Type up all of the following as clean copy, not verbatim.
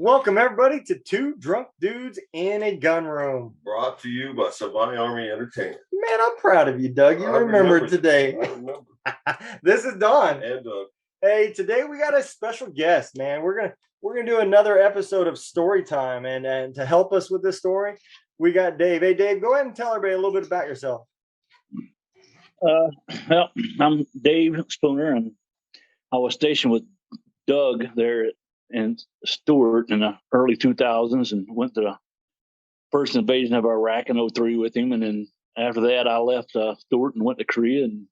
Welcome everybody to Two Drunk Dudes in a Gun Room. Brought to you by Savannah Army Entertainment. Man, I'm proud of you, Doug. You remembered today. I remember. This is Don. And Doug. Hey, today we got a special guest, man. We're gonna do another episode of Story Time, and to help us with this story, we got Dave. Hey, Dave, go ahead and tell everybody a little bit about yourself. Well, I'm Dave Spooner, and I was stationed with Doug there in Stewart in the early 2000s, and went to the first invasion of Iraq in 03 with him. And then after that, I left Stewart and went to Korea, and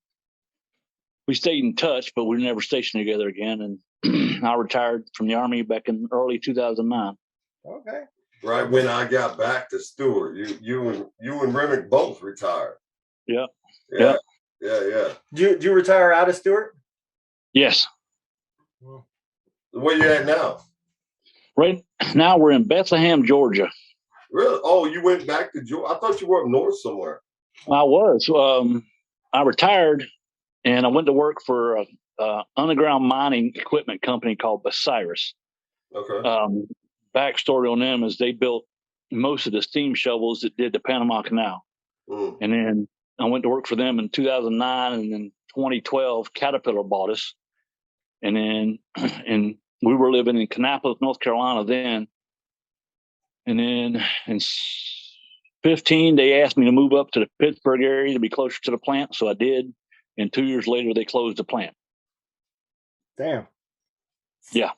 we stayed in touch, but we were never stationed together again. And I retired from the Army back in early 2009. Okay. Right when I got back to Stewart, you and Remick both retired. Yeah. Yeah. Did you retire out of Stewart? Yes. Where you at now? Right now we're in Bethlehem, Georgia. Really? Oh, you went back to Georgia? I thought you were up north somewhere. I was. I retired, and I went to work for a underground mining equipment company called Bucyrus. Okay. Backstory on them is they built most of the steam shovels that did the Panama Canal. And then I went to work for them in 2009, and then 2012, Caterpillar bought us. And then and we were living in Kannapolis, North Carolina then. And then in 15, they asked me to move up to the Pittsburgh area to be closer to the plant. So I did. And 2 years later, they closed the plant. Damn. Yeah.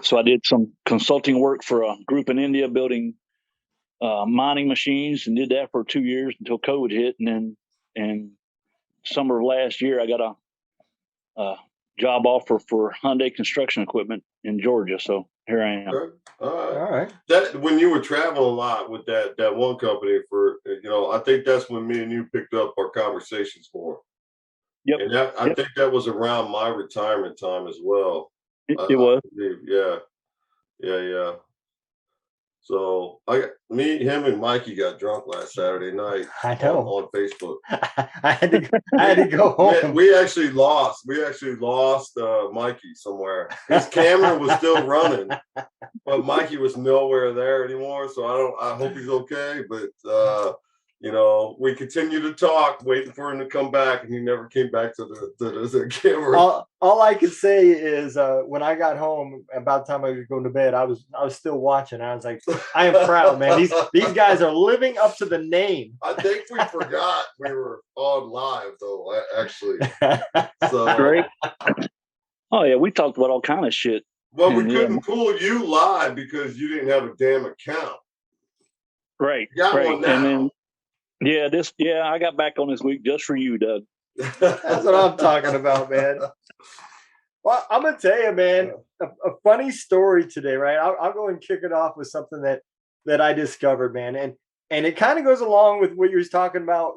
So I did some consulting work for a group in India building mining machines, and did that for 2 years until COVID hit. And then in summer of last year, I got a job offer for Hyundai construction equipment in Georgia. So here I am. Okay. All right. That when you were traveling a lot with that one company for, I think that's when me and you picked up our conversations more. Yep. And I think that was around my retirement time as well. It was. Yeah. So him and Mikey got drunk last Saturday night. I know. On Facebook. I had to go home. We actually lost Mikey somewhere. His camera was still running, but Mikey was nowhere there anymore. So I hope he's okay. But we continued to talk, waiting for him to come back, and he never came back to the camera. All I could say is when I got home, about the time I was going to bed, I was still watching. I was like, I am proud, man. These guys are living up to the name. I think we forgot we were on live, though, actually. So Great. Oh, yeah, we talked about all kind of shit. Well, we couldn't pull you live because you didn't have a damn account. Right. You got right. one now. And then, I got back on this week just for you, Doug. That's what I'm talking about, man. Well, I'm gonna tell you, man, a funny story today, right? I'll go and kick it off with something that I discovered, man, and it kind of goes along with what you were talking about,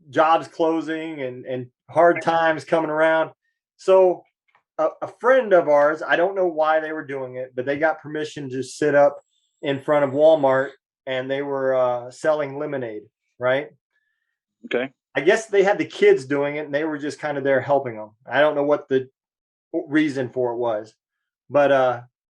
jobs closing and hard times coming around. So, a friend of ours, I don't know why they were doing it, but they got permission to sit up in front of Walmart, and they were selling lemonade, right? Okay. I guess they had the kids doing it, and they were just kind of there helping them. I don't know what the reason for it was, but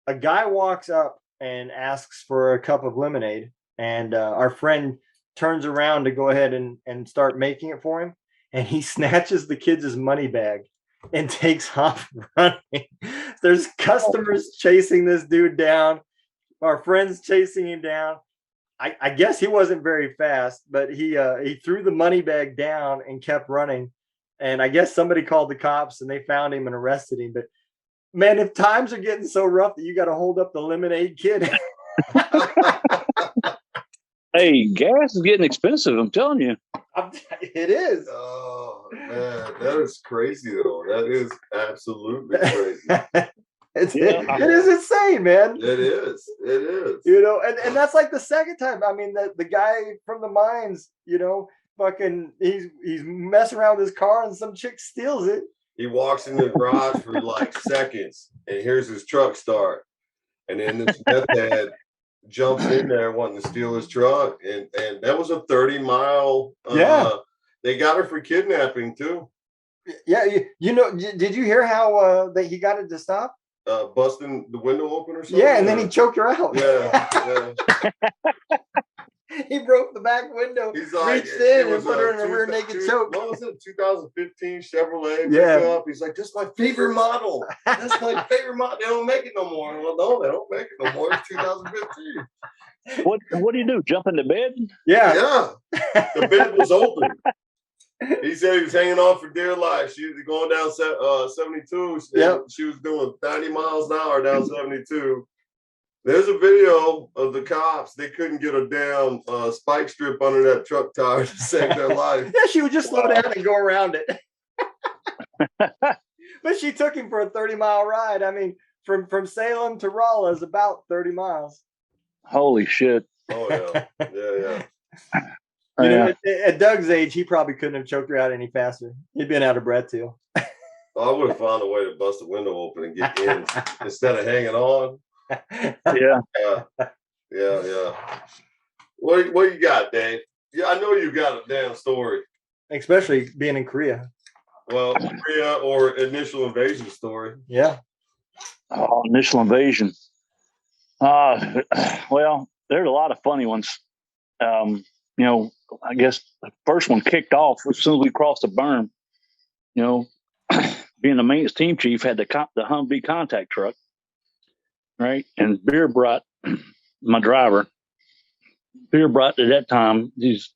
a guy walks up and asks for a cup of lemonade, and our friend turns around to go ahead and start making it for him, and he snatches the kids' money bag and takes off running. There's customers chasing this dude down. Our friend's chasing him down. I guess he wasn't very fast, but he threw the money bag down and kept running. And I guess somebody called the cops, and they found him and arrested him. But man, if times are getting so rough that you got to hold up the lemonade kid. Hey, gas is getting expensive. I'm telling you. It is. Oh man, that is crazy though. That is absolutely crazy. It is insane, man. It is. And that's like the second time. I mean, the guy from the mines, fucking, he's messing around with his car, and some chick steals it. He walks in the garage for like seconds, and here's his truck start, and then this meth head jumps in there wanting to steal his truck, and that was a 30-mile. They got her for kidnapping too. Yeah, did you hear how that he got it to stop? busting the window open or something? Yeah, and then he choked her out. Yeah. He broke the back window, He's like, reached in and was, put her in a rear naked choke. What was it? 2015 Chevrolet Yeah. pickup. He's like, "That's my favorite model. That's my favorite model. They don't make it no more." Well, no, they don't make it no more. It's 2015. What do you do? Jump into bed? Yeah. Yeah. The bed was open. He said he was hanging on for dear life. She was going down 72. Yep. She was doing 90 miles an hour down 72. There's a video of the cops. They couldn't get a damn spike strip under that truck tire to save their life. Yeah, she would just slow down and go around it. But she took him for a 30-mile ride. I mean, from Salem to Rolla is about 30 miles. Holy shit. Oh, yeah. Yeah. You know, at Doug's age, he probably couldn't have choked her out any faster. He'd been out of breath too. I would have found a way to bust the window open and get in instead of hanging on. Yeah. Yeah. What you got, Dave? Yeah, I know you got a damn story. Especially being in Korea. Well, Korea or initial invasion story. Yeah. Oh, initial invasion. Well, there's a lot of funny ones. You know, I guess the first one kicked off as soon as we crossed the berm. You know, being the maintenance team chief, had the Humvee contact truck, right? And Beer brought my driver. Beer brought at that time, these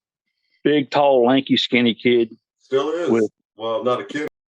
big, tall, lanky, skinny kid. Still is. Well, not a kid